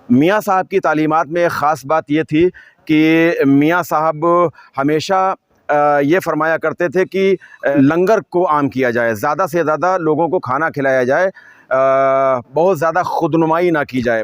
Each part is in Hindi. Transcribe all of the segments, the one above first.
मियाँ साहब की तालीमात में ख़ास बात ये थी कि मियाँ साहब हमेशा ये फरमाया करते थे कि लंगर को आम किया जाए, ज़्यादा से ज़्यादा लोगों को खाना खिलाया जाए, बहुत ज़्यादा खुदनुमाई ना की जाए।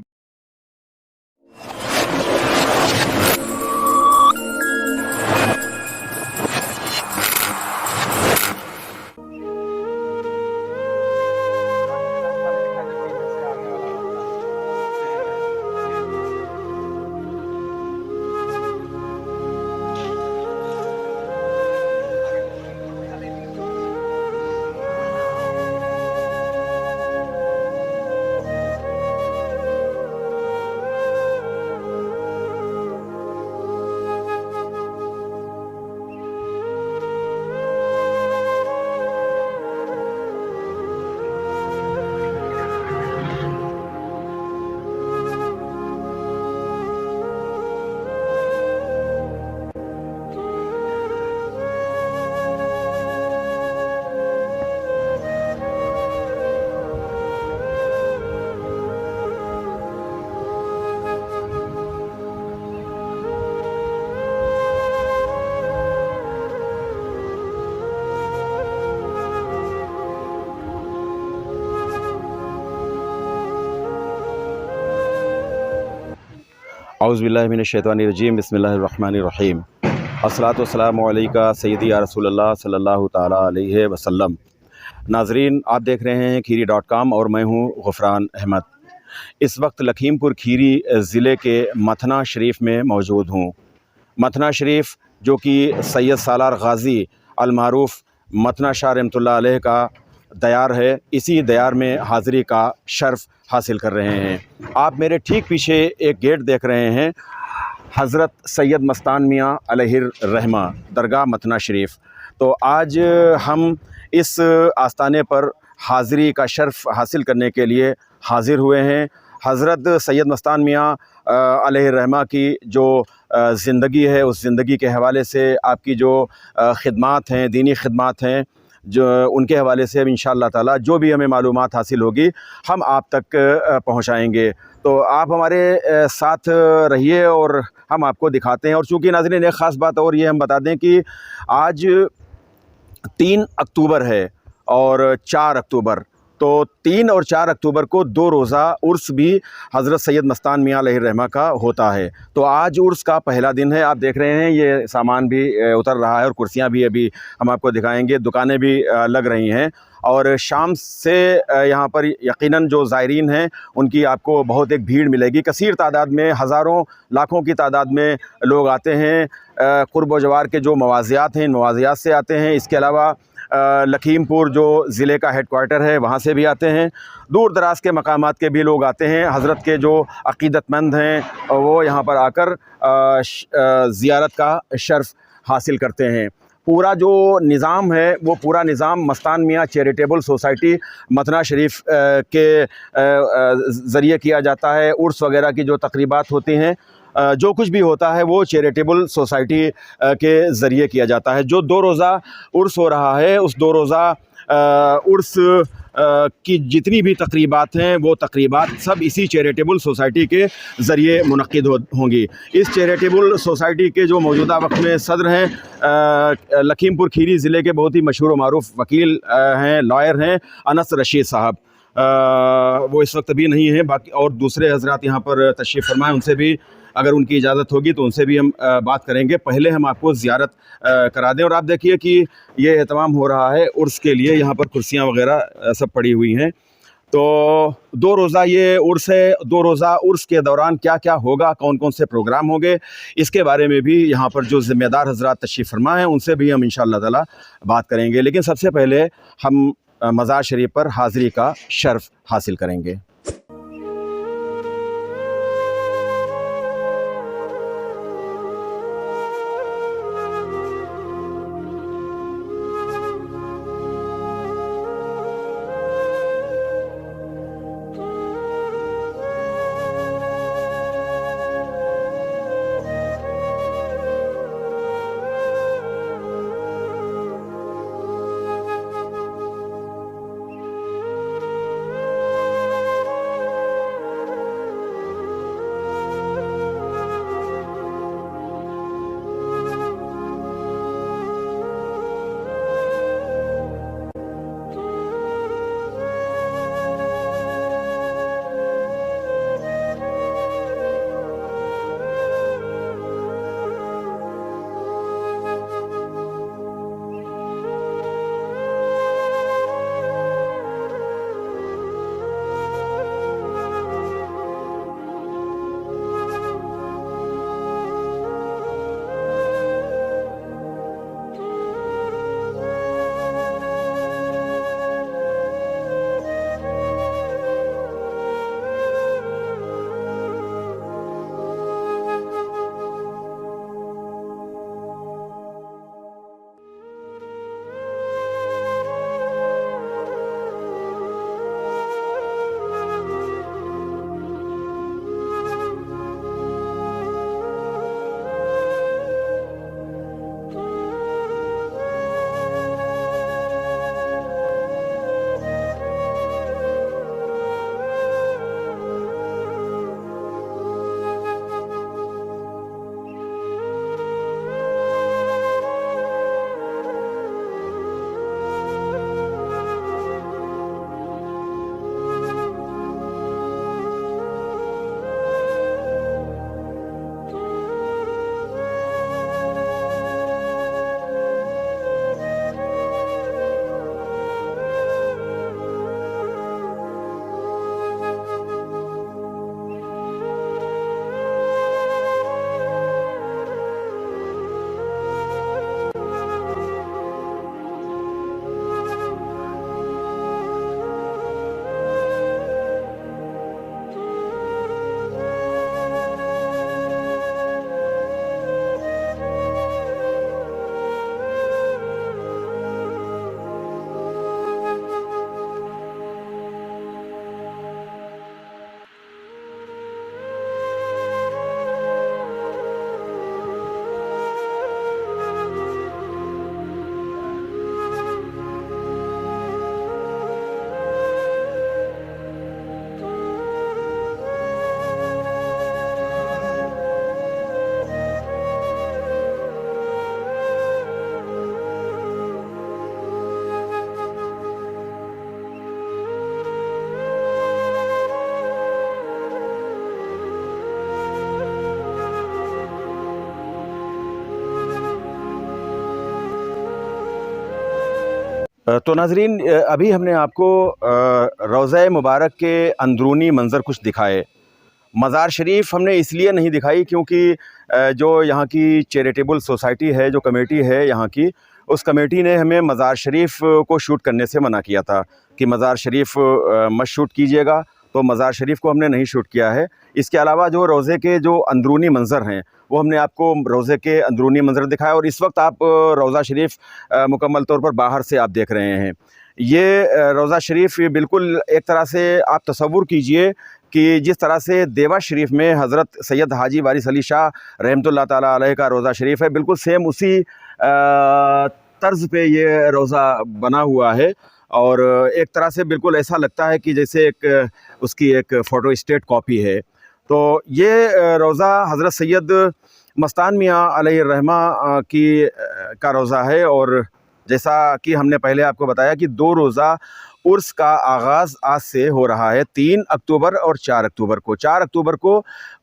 औज़ुबिल्लाहि मिनश्शैतानिर्रजीम बिस्मिल्लाहिर्रहमानिर्रहीम। अस्सलातु वस्सलामु अलैका सय्यदी या रसूलल्लाह सल्लल्लाहु ताला अलैहि वसल्लम। नाज़रीन, आप देख रहे हैं खीरी.com और मैं हूँ ग़ुफ़रान अहमद। इस वक्त लखीमपुर खीरी ज़िले के मथना शरीफ में मौजूद हूँ। मथना शरीफ जो कि सैयद सालार गाज़ी अलमारूफ़ मथना शाह रहमतुल्लाह अलैह का दयार है, इसी दयार में हाज़िरी का शर्फ़ हासिल कर रहे हैं। आप मेरे ठीक पीछे एक गेट देख रहे हैं, हज़रत सैयद मस्तान मियाँ अलैहिर रहमा दरगाह मथना शरीफ। तो आज हम इस आस्ताने पर हाज़िरी का शर्फ़ हासिल करने के लिए हाज़िर हुए हैं। हज़रत सैयद मस्तान मियाँ अलैहिर रहमा की जो ज़िंदगी है, उस ज़िंदगी के हवाले से आपकी जो ख़िदमात हैं, दीनी ख़िदमात हैं, जो उनके हवाले से अब इंशाअल्लाह ताला जो भी हमें मालूमात हासिल होगी हम आप तक पहुँचाएँगे। तो आप हमारे साथ रहिए और हम आपको दिखाते हैं। और चूँकि नाज़रीन एक ख़ास बात और ये हम बता दें कि आज 3 अक्टूबर है और 4 अक्टूबर, तो 3 और 4 अक्टूबर को 2 रोज़ा उर्स भी हज़रत सैयद मस्तान मियाँ अलैहिर रहमा का होता है। तो आज उर्स का पहला दिन है। आप देख रहे हैं ये सामान भी उतर रहा है और कुर्सियाँ भी अभी हम आपको दिखाएंगे, दुकानें भी लग रही हैं। और शाम से यहाँ पर यकीनन जो ज़ायरीन हैं उनकी आपको बहुत एक भीड़ मिलेगी। कसीर तादाद में, हज़ारों लाखों की तादाद में लोग आते हैं। क़ुर्ब व जवार के जो मवाज़ियात हैं, इन मवाज़ियात से आते हैं। इसके अलावा लखीमपुर जो ज़िले का हेडक्वार्टर है वहाँ से भी आते हैं। दूर दराज के मकामात के भी लोग आते हैं। हज़रत के जो अक़ीदतमंद हैं वो यहाँ पर आकर ज़ियारत का शर्फ़ हासिल करते हैं। पूरा जो निज़ाम है वो पूरा निज़ाम मस्तान मियाँ चैरिटेबल सोसाइटी मथना शरीफ के ज़रिए किया जाता है। उर्स वगैरह की जो तक़रीबात होती हैं, जो कुछ भी होता है वो चैरिटेबल सोसाइटी के ज़रिए किया जाता है। जो 2 रोज़ा उर्स हो रहा है, उस 2 रोज़ा उर्स की जितनी भी तक़रीबात हैं वो तक़रीबात सब इसी चैरिटेबल सोसाइटी के ज़रिए मुनक़्क़िद होंगी। इस चैरिटेबल सोसाइटी के जो मौजूदा वक्त में सदर हैं लखीमपुर खीरी ज़िले के बहुत ही मशहूर व मारूफ़ वकील हैं, लॉयर हैं, अनस रशीद साहब। वो इस वक्त भी नहीं है, बाकी और दूसरे हज़रात यहाँ पर तशरीफ़ फरमाएँ, उनसे भी अगर उनकी इजाज़त होगी तो उनसे भी हम बात करेंगे। पहले हम आपको ज़ियारत करा दें। और आप देखिए कि ये एहतमाम हो रहा है उर्स के लिए, यहाँ पर कुर्सियाँ वगैरह सब पड़ी हुई हैं। तो 2 रोज़ा ये उर्स है। 2 रोज़ा उर्स के दौरान क्या क्या होगा, कौन कौन से प्रोग्राम होंगे, इसके बारे में भी यहाँ पर जो ज़िम्मेदार हज़रात तशरीफ़ फरमा हैं उनसे भी हम इंशाअल्लाह ताला बात करेंगे। लेकिन सबसे पहले हम मज़ार शरीफ पर हाज़िरी का शर्फ़ हासिल करेंगे। तो नाज़रीन, अभी हमने आपको रोज़ा मुबारक के अंदरूनी मंज़र कुछ दिखाए। मज़ार शरीफ हमने इसलिए नहीं दिखाई क्योंकि जो यहाँ की चैरिटेबल सोसाइटी है, जो कमेटी है यहाँ की, उस कमेटी ने हमें मज़ार शरीफ को शूट करने से मना किया था कि मज़ार शरीफ मत शूट कीजिएगा, तो मज़ार शरीफ को हमने नहीं शूट किया है। इसके अलावा जो रोज़े के जो अंदरूनी मंज़र हैं वो हमने आपको रोज़े के अंदरूनी मंज़र दिखाया। और इस वक्त आप रोज़ा शरीफ मुकम्मल तौर पर बाहर से आप देख रहे हैं। ये रोज़ा शरीफ बिल्कुल एक तरह से आप तसव्वुर कीजिए कि जिस तरह से देवा शरीफ में हज़रत सैयद हाजी वारिस अली शाह रहमतुल्लाह ताला अलैह का रोज़ा शरीफ है, बिल्कुल सेम उसी तर्ज़ पे ये रोज़ा बना हुआ है। और एक तरह से बिल्कुल ऐसा लगता है कि जैसे एक उसकी एक फ़ोटो स्टेट कॉपी है। तो ये रोज़ा हज़रत सैयद मस्तान मियाँ अलैहिर्रहमा की का रोज़ा है। और जैसा कि हमने पहले आपको बताया कि 2 रोज़ा उर्स का आगाज़ आज से हो रहा है, 3 अक्टूबर और 4 अक्टूबर को। 4 अक्टूबर को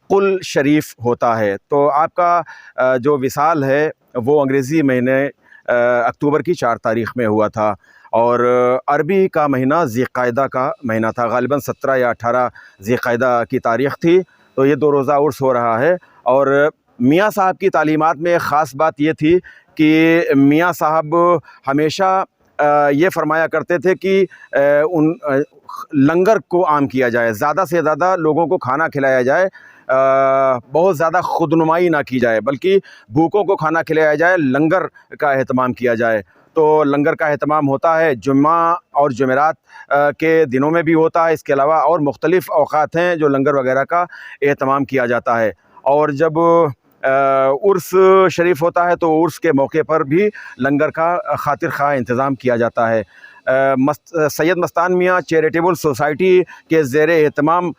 कुल शरीफ होता है। तो आपका जो विसाल है वो अंग्रेज़ी महीने अक्टूबर की 4 तारीख़ में हुआ था और अरबी का महीना ज़िक़ाइदा का महीना था। ग़ालिबन 17 या 18 ज़िक़ाइदा की तारीख़ थी। तो ये 2 रोज़ा उर्स हो रहा है। और मियाँ साहब की तालीमात में ख़ास बात ये थी कि मियाँ साहब हमेशा ये फ़रमाया करते थे कि उन लंगर को आम किया जाए, ज़्यादा से ज़्यादा लोगों को खाना खिलाया जाए, बहुत ज़्यादा खुदनुमाई ना की जाए, बल्कि भूखों को खाना खिलाया जाए, लंगर का एहतमाम किया जाए। तो लंगर का एहतमाम होता है जुम्मा और जुमेरात के दिनों में भी होता है। इसके अलावा और मुख्तलिफ़ औक़ात हैं जो लंगर वगैरह का एहतमाम किया जाता है। और जब उर्स शरीफ होता है तो उर्स के मौके पर भी लंगर का खातिर ख़्वाह इंतज़ाम किया जाता है। सैयद मस्तान मियाँ चैरिटेबल सोसाइटी के ज़ेर एहतमाम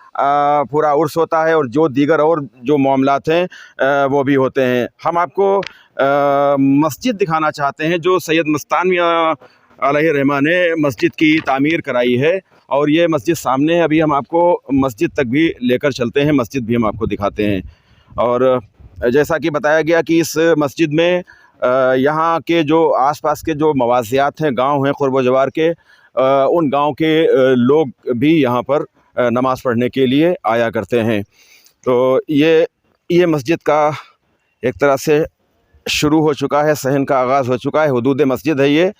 पूरा उर्स होता है और जो दीगर और जो मामलात हैं वो भी होते हैं। हम आपको मस्जिद दिखाना चाहते हैं जो सैयद मस्तान मियाँ अलैहिर्रहमा ने मस्जिद की तामीर कराई है। और ये मस्जिद सामने है, अभी हम आपको मस्जिद तक भी लेकर चलते हैं, मस्जिद भी हम आपको दिखाते हैं। और जैसा कि बताया गया कि इस मस्जिद में यहाँ के जो आसपास के जो मवाज़ियात हैं, गांव हैं क़ुर्ब व जवार के, उन गांव के लोग भी यहाँ पर नमाज़ पढ़ने के लिए आया करते हैं। तो ये मस्जिद का एक तरह से शुरू हो चुका है, सहन का आगाज़ हो चुका है। हुदूद मस्जिद है ये,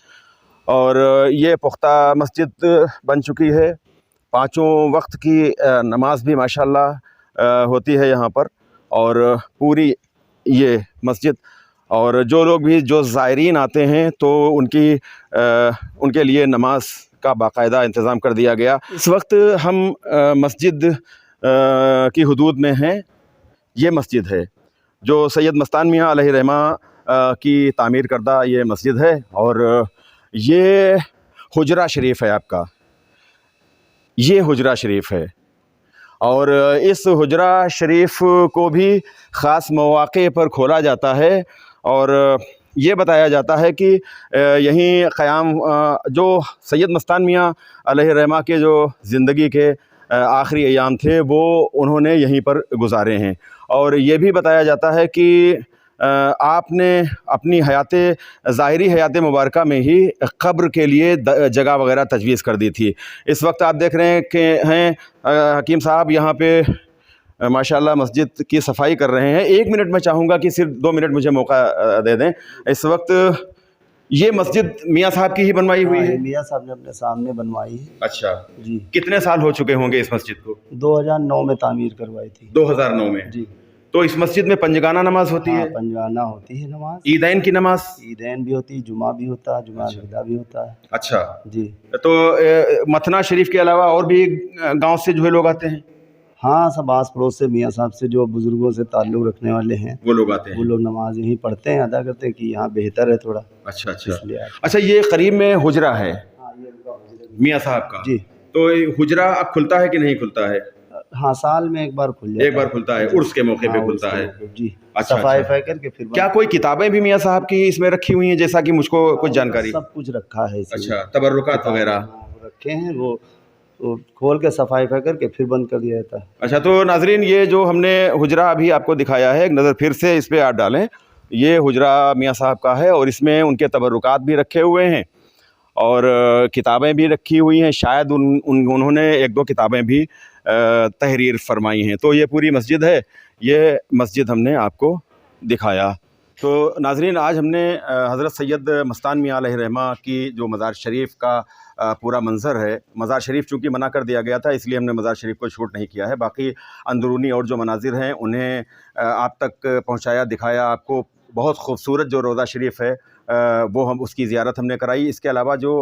और ये पुख्ता मस्जिद बन चुकी है। 5 वक्त की नमाज भी माशाल्लाह होती है यहाँ पर। और पूरी ये मस्जिद, और जो लोग भी जो ज़ायरीन आते हैं तो उनके लिए नमाज का बाकायदा इंतज़ाम कर दिया गया। इस वक्त हम मस्जिद की हुदूद में हैं। ये मस्जिद है जो सैयद मस्तान मियाँ अलैहिर्रहमा की तामीर करदा ये मस्जिद है। और ये हुजरा शरीफ है आपका, ये हुजरा शरीफ है। और इस हुजरा शरीफ को भी ख़ास मौक़े पर खोला जाता है। और ये बताया जाता है कि यहीं क़याम जो सैयद मस्तान मियाँ अलैहिर्रहमा के जो ज़िंदगी के आखिरी अयाम थे वो उन्होंने यहीं पर गुजारे हैं। और ये भी बताया जाता है कि आपने अपनी ज़ाहिरी हयात मुबारका में ही क़ब्र के लिए जगह वगैरह तजवीज़ कर दी थी। इस वक्त आप देख रहे हैं कि हकीम साहब यहाँ पे माशाल्लाह मस्जिद की सफाई कर रहे हैं। 1 मिनट मैं चाहूँगा कि सिर्फ 2 मिनट मुझे मौका दे दें। इस वक्त ये मस्जिद मियाँ साहब की ही बनवाई हुई है? मियाँ साहब ने अपने सामने बनवाई है। अच्छा जी। कितने साल हो चुके होंगे इस मस्जिद को? 2009 में तामीर करवाई थी। 2009 में? जी। तो इस मस्जिद में पंजगाना नमाज होती है? पंजगाना होती है नमाज। ईदैन की नमाज? ईदैन भी होती है, जुमा भी होता है, जुमा विदा भी होता है। अच्छा जी। तो मथना शरीफ के अलावा और भी गांव से जो है लोग आते हैं? हाँ, सब आस पड़ोस से मियाँ साहब से जो बुज़ुर्गों से ताल्लुक़ रखने वाले हैं वो लोग आते हैं। वो लोग नमाज यहीं पढ़ते हैं, अदा करते हैं कि यहाँ बेहतर है थोड़ा। अच्छा अच्छा। ये करीब में हुजरा है मियाँ साहब का? जी। तो हुजरा अब खुलता है कि नहीं खुलता है? हाँ, साल में एक बार खुल जाता है। एक बार खुलता है, उर्स के मौके पे खुलता है। जी। अच्छा, सफाई करके फिर क्या कोई किताबें भी मियाँ साहब की इसमें रखी हुई हैं, जैसा कि मुझको कुछ जानकारी? सब कुछ रखा है। अच्छा, तबर्रुकात वगैरह रखे हैं, वो खोल के सफाई करके फिर बंद कर दिया जाता है। अच्छा, तो नाजरीन ये जो हमने हुजरा अभी आपको दिखाया है, एक नज़र फिर से इस पर आप डालें। ये हुजरा मियाँ साहब का है और इसमें उनके तबर्रुकात भी रखे हुए हैं। और किताबें भी रखी हुई हैं, शायद उन्होंने एक दो किताबें भी तहरीर फरमाई हैं। तो ये पूरी मस्जिद है, ये मस्जिद हमने आपको दिखाया। तो नाज़रीन, आज हमने हज़रत सैयद मस्तान मियां अलैहि रहमा की जो मज़ार शरीफ का पूरा मंज़र है, मज़ार शरीफ चूँकि मना कर दिया गया था इसलिए हमने मज़ार शरीफ को शूट नहीं किया है, बाकी अंदरूनी और जो मनाजिर हैं उन्हें आप तक पहुँचाया, दिखाया आपको। बहुत खूबसूरत जो रोज़ा शरीफ है वो हम उसकी ज़ियारत हमने कराई। इसके अलावा जो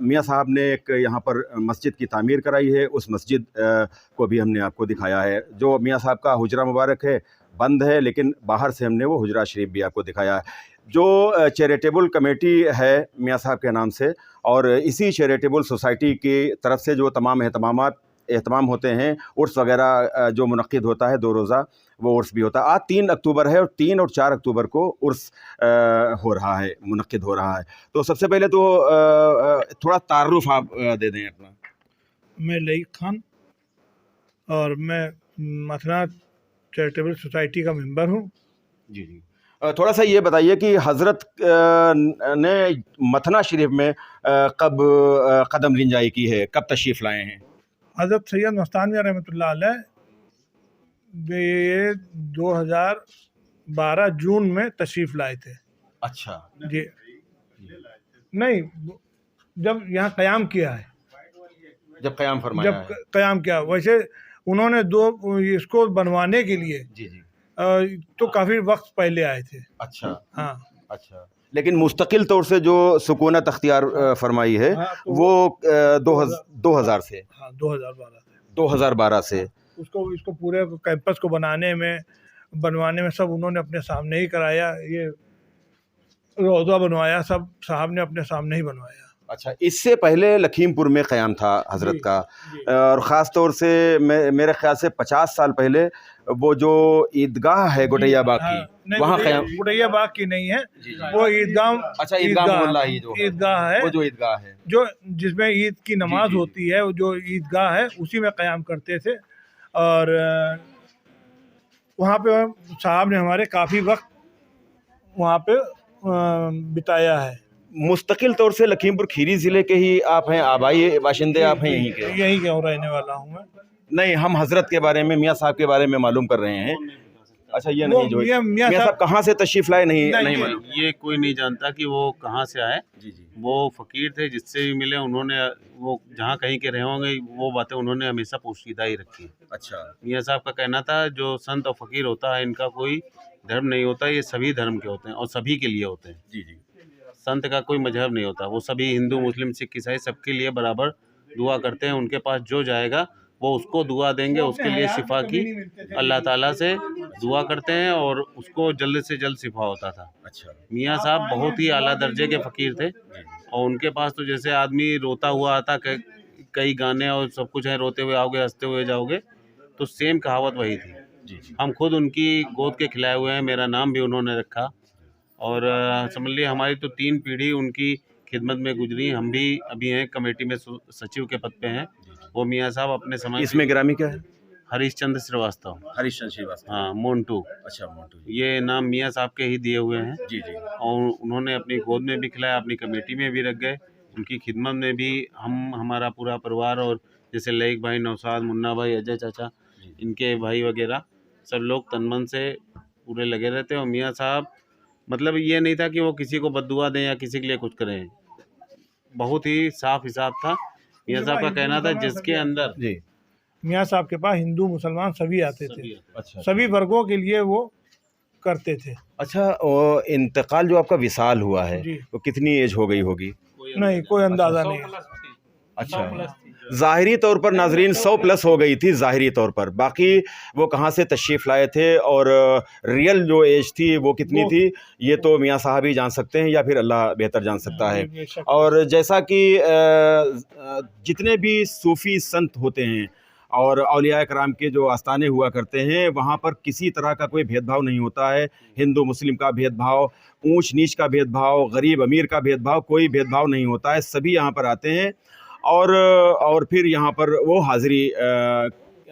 मियाँ साहब ने एक यहाँ पर मस्जिद की तामीर कराई है, उस मस्जिद को भी हमने आपको दिखाया है। जो मियाँ साहब का हुजरा मुबारक है बंद है, लेकिन बाहर से हमने वो हुजरा शरीफ भी आपको दिखाया है। जो चैरिटेबल कमेटी है मियाँ साहब के नाम से, और इसी चैरिटेबल सोसाइटी की तरफ से जो तमाम एहतमाम होते हैं, उर्स वगैरह जो मुनक्किद होता है 2 रोज़ा, वो उर्स भी होता है। आज 3 अक्टूबर है और 3 और 4 अक्टूबर को उर्स हो रहा है, मुनक्किद हो रहा है। तो सबसे पहले तो थोड़ा तारुफ आप दे दें अपना। मैं लईक खान और मैं मथना चैरिटेबल सोसाइटी का मेंबर हूँ। जी जी। थोड़ा सा ये बताइए कि हज़रत ने मथना शरीफ में कब कदम रिंजाई की है, कब तशरीफ़ लाए हैं? हज़रत सैयद मस्तान मियां रहमतुल्लाह अलैह ये 2012 जून में तशरीफ़ लाए थे। अच्छा जी नहीं, जब यहाँ क़याम किया है, जब क़याम फरमाया जब है। क़याम किया। वैसे उन्होंने इसको बनवाने के लिए जी जी। तो काफ़ी वक्त पहले आए थे। अच्छा हाँ अच्छा, लेकिन मुस्तकिल तौर से जो सुकूनत अख्तियार फरमाई है हाँ, तो वो 2000 से, हाँ 2012 से 2012 से। इसको पूरे कैंपस को बनवाने में सब उन्होंने अपने सामने ही कराया। ये रोज़ा बनवाया सब साहब ने अपने सामने ही बनवाया। अच्छा, इससे पहले लखीमपुर में क़याम था हज़रत का, जी। और ख़ास तौर से मेरे ख्याल से 50 साल पहले वो जो ईदगाह है गुटैया बाग की, वहाँ क़याम। गुटैया बाग की नहीं है, वो ईदगाह। अच्छा, ईदगाह मोहल्ला ही जो ईदगाह है, वो जो ईदगाह है, जो जिसमें ईद की नमाज होती है, वो जो ईदगाह है उसी में क़याम करते थे। और वहाँ पे साहब ने हमारे काफ़ी वक्त वहाँ पे बिताया है। मुस्तकिल तौर से लखीमपुर खीरी ज़िले के ही आप हैं, आबाई बाशिंदे आप हैं यहीं के? यहीं के रहने वाला हूँ मैं। नहीं, हम हज़रत के बारे में, मियाँ साहब के बारे में मालूम कर रहे हैं। अच्छा, ये नहीं, जो मियाँ साहब कहाँ से तशरीफ़ लाए नहीं मालूम। ये कोई नहीं जानता कि वो कहाँ से आए। जी जी। वो फ़कीर थे, जिससे भी मिले उन्होंने, वो जहाँ कहीं के रहे होंगे वो बातें उन्होंने हमेशा पोशीदा ही रखी। अच्छा। मियाँ साहब का कहना था जो संत और फ़कीर होता है इनका कोई धर्म नहीं होता, ये सभी धर्म के होते हैं और सभी के लिए होते हैं। जी जी। संत का कोई मजहब नहीं होता, वो सभी हिंदू मुस्लिम सिख ईसाई सबके लिए बराबर दुआ करते हैं। उनके पास जो जाएगा वो उसको दुआ देंगे, उसके लिए शिफा की अल्लाह ताला से दुआ करते हैं और उसको जल्द से जल्द शिफा होता था। अच्छा। मियाँ साहब बहुत ही आला दर्जे के फ़कीर थे और उनके पास तो जैसे आदमी रोता हुआ आता, कई गाने और सब कुछ है, रोते हुए आओगे हंसते हुए जाओगे, तो सेम कहावत वही थी। जी। हम खुद उनकी गोद के खिलाए हुए हैं, मेरा नाम भी उन्होंने रखा और समझ लीजिए हमारी तो 3 पीढ़ी उनकी खिदमत में गुजरी। हम भी अभी हैं कमेटी में सचिव के पद पे हैं। वो मियाँ साहब अपने समय इसमें ग्रामी क्या है? हरीश चंद्र श्रीवास्तव। हरीश श्रीवास्तव। हाँ, मोन्टू। अच्छा, मोन्टू। ये नाम मियाँ साहब के ही दिए हुए हैं। जी जी। और उन्होंने अपनी गोद में भी खिलाया, अपनी कमेटी में भी रख गए, उनकी खिदमत में भी हमारा पूरा परिवार और जैसे लईक भाई, नौसाद, मुन्ना भाई, अजय चाचा, इनके भाई वगैरह सब लोग तन मन से पूरे लगे रहते हैं। और मियाँ साहब मतलब ये नहीं था कि वो किसी को बद्दुआ दें या किसी के लिए कुछ करें, बहुत ही साफ हिसाब था। मियाँ साहब का कहना था जिसके अंदर जी, मियाँ साहब के पास हिंदू मुसलमान सभी आते थे, अच्छा, सभी वर्गों के लिए वो करते थे। अच्छा। और इंतकाल जो आपका विसाल हुआ है जी। तो कितनी एज हो गई होगी? नहीं, कोई अंदाज़ा नहीं है। अच्छा, ज़ाहिरी तौर पर नाजरीन 100 प्लस हो गई थी ज़ाहिरी तौर पर, बाकी वो कहाँ से तशरीफ़ लाए थे और रियल जो एज थी वो कितनी थी, ये तो मियाँ साहब ही जान सकते हैं या फिर अल्लाह बेहतर जान सकता है। और जैसा कि जितने भी सूफ़ी संत होते हैं और औलिया कराम के जो आस्थाने हुआ करते हैं, वहाँ पर किसी तरह का कोई भेदभाव नहीं होता है। हिंदू मुस्लिम का भेदभाव, ऊंच नीच का भेदभाव, गरीब अमीर का भेदभाव, कोई भेदभाव नहीं होता है। सभी यहाँ पर आते हैं और फिर यहाँ पर वो हाज़िरी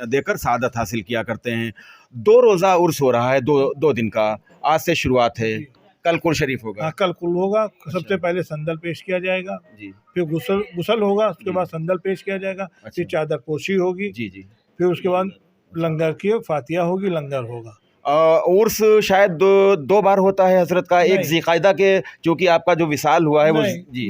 देकर सआदत हासिल किया करते हैं। 2 रोज़ा उर्स हो रहा है, दो दिन का, आज से शुरुआत है। कल कुल शरीफ होगा। हाँ, कल कुल होगा। सबसे पहले संदल पेश किया जाएगा, जी फिर गुसल होगा, उसके बाद संदल पेश किया जाएगा, फिर चादर पोशी होगी, जी जी। फिर उसके बाद लंगर की फातिया होगी, लंगर होगा। उर्स शायद दो बार होता है हजरत का, एक नहीं। ज़िकायदा के, क्योंकि आपका जो विसाल हुआ है वो नहीं, जी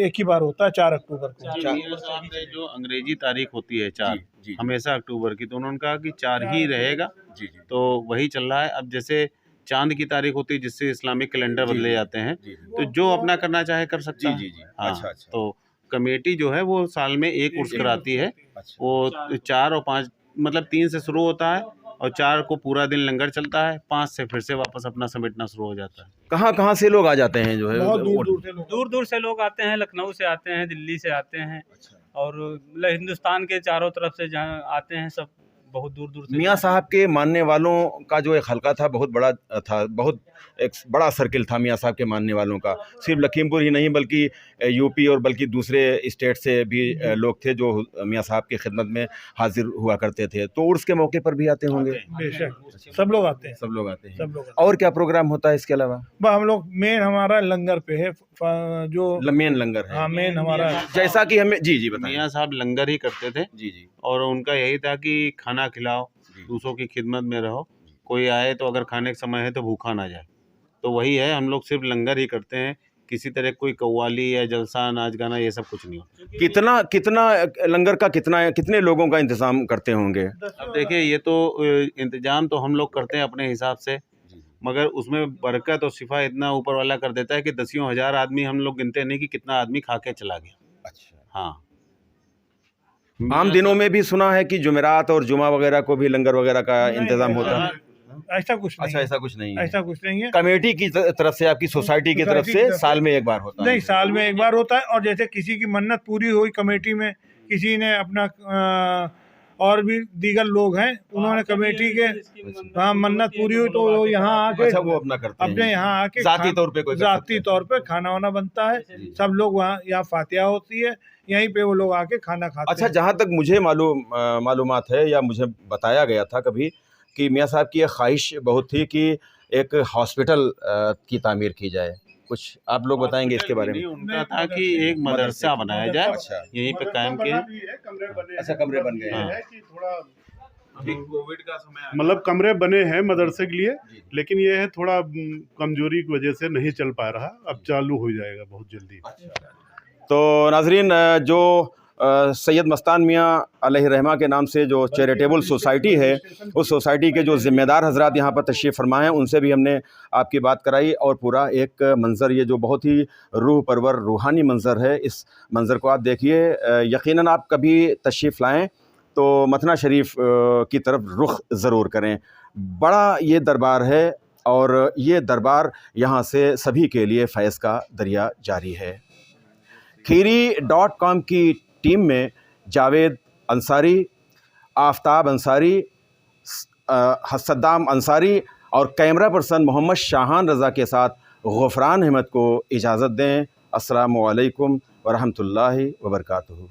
एक ही बार होता है, 4 अक्टूबर को। मियां साहब ने जो अंग्रेजी तारीख होती है 4 जी, हमेशा अक्टूबर की, तो उन्होंने कहा कि 4 ही रहेगा, जी जी तो वही चल रहा है। अब जैसे चांद की तारीख होती है जिससे इस्लामिक कैलेंडर बदले जाते हैं, जी तो जो अपना करना चाहे कर सकता है। जी जी। हाँ, अच्छा अच्छा तो कमेटी जो है वो साल में एक उर्स कराती है, अच्छा। वो 4 और 5 मतलब 3 से शुरू होता है और 4 को पूरा दिन लंगर चलता है, 5 से फिर से वापस अपना समेटना शुरू हो जाता है। कहाँ कहाँ से लोग आ जाते हैं जो है? बहुत दूर दूर से लोग, दूर दूर से लोग आते हैं, लखनऊ से आते हैं, दिल्ली से आते हैं, अच्छा। और मतलब हिंदुस्तान के चारों तरफ से जहाँ आते हैं सब, बहुत दूर दूर से। मियाँ साहब के मानने वालों का जो एक हलका था बहुत बड़ा था, बहुत एक बड़ा सर्किल था मियाँ साहब के मानने वालों का। सिर्फ लखीमपुर ही नहीं बल्कि यूपी और बल्कि दूसरे स्टेट से भी लोग थे जो मियाँ साहब की खिदमत में हाजिर हुआ करते थे। तो उर्स के मौके पर भी आते होंगे? बेशक सब लोग आते हैं, सब लोग आते हैं। सब लोग आते और क्या प्रोग्राम होता है इसके अलावा? हैं। हम लोग मेन हमारा लंगर पे है, जो मेन लंगर है। हाँ मेन हमारा, जैसा कि हमें जी जी बताइए। मियाँ साहब लंगर ही करते थे जी जी और उनका यही था कि खाना खिलाओ, दूसरों की खिदमत में रहो, कोई आए तो अगर खाने का समय है तो भूखा ना जाए। तो वही है, हम लोग सिर्फ लंगर ही करते हैं, किसी तरह कोई कव्वाली या जलसा नाच गाना ये सब कुछ नहीं होता। कितना कितना लंगर का कितने लोगों का इंतजाम करते होंगे? अब देखिए ये तो इंतजाम तो हम लोग करते हैं अपने हिसाब से, मगर उसमें बरकत और शिफा इतना ऊपर वाला कर देता है कि दसियों हजार आदमी हम लोग गिनते नहीं कि कितना आदमी खा के चला गया। अच्छा। हाँ, आम दिनों में भी सुना है कि जुमेरात और जुमा वगैरह को भी लंगर वगैरह का इंतजाम होता है। ऐसा कुछ नहीं अच्छा, है। ऐसा कुछ नहीं है। ऐसा कुछ नहीं है। कमेटी की तरफ से, आपकी सोसाइटी की तरफ से साल में एक बार होता है? नहीं, साल में एक बार होता है। और जैसे किसी की मन्नत पूरी हुई कमेटी में, किसी ने अपना और भी दीगर लोग हैं, उन्होंने कमेटी के हाँ मन्नत पूरी हुई तो वो यहाँ आके, अच्छा, वो अपना करते हैं अपने यहाँ आके जाती तौर पे, कोई कर सकता जाती है। तौर पे खाना वाना बनता है। सब लोग वहाँ, यहाँ फातिहा होती है, यहीं पे वो लोग आके खाना खाते अच्छा, हैं। जहाँ तक मुझे मालूमात है या मुझे बताया गया था कभी कि मियाँ साहब की एक ख्वाहिश बहुत थी कि एक हॉस्पिटल की तामीर की जाए। कुछ आप लोग बताएंगे इसके बारे में? उनका था कि एक मदरसा बनाया जाए, अच्छा। यहीं पे कायम किए। अच्छा, कमरे बन गए हैं। अभी कोविड का समय आ मतलब कमरे बने हैं मदरसे के लिए, लेकिन ये है थोड़ा कमजोरी की वजह से नहीं चल पा रहा। अब चालू हो जाएगा बहुत जल्दी। तो नाजरीन, जो सैयद मस्तान मियाँ अलैहिर्रहमा के नाम से जो चैरिटेबल सोसाइटी है, उस सोसाइटी के जो ज़िम्मेदार हजरात यहाँ पर तशरीफ़ फरमा हैं, उनसे भी हमने आपकी बात कराई और पूरा एक मंज़र, ये जो बहुत ही रूह परवर रूहानी मंज़र है, इस मंज़र को आप देखिए। यकीनन आप कभी तशरीफ़ लाएँ तो मथना शरीफ की तरफ रुख ज़रूर करें। बड़ा ये दरबार है और ये दरबार यहाँ से सभी के लिए फैज़ का दरिया जारी है। खीरी.com की टीम में जावेद अंसारी, आफ्ताब अंसारी, सद्दाम अंसारी और कैमरा पर्सन मोहम्मद शाहान रज़ा के साथ गफ़रान अहमद को इजाज़त दें। अस्सलामु अलैकुम व रहमतुल्लाहि व बरकातुहू।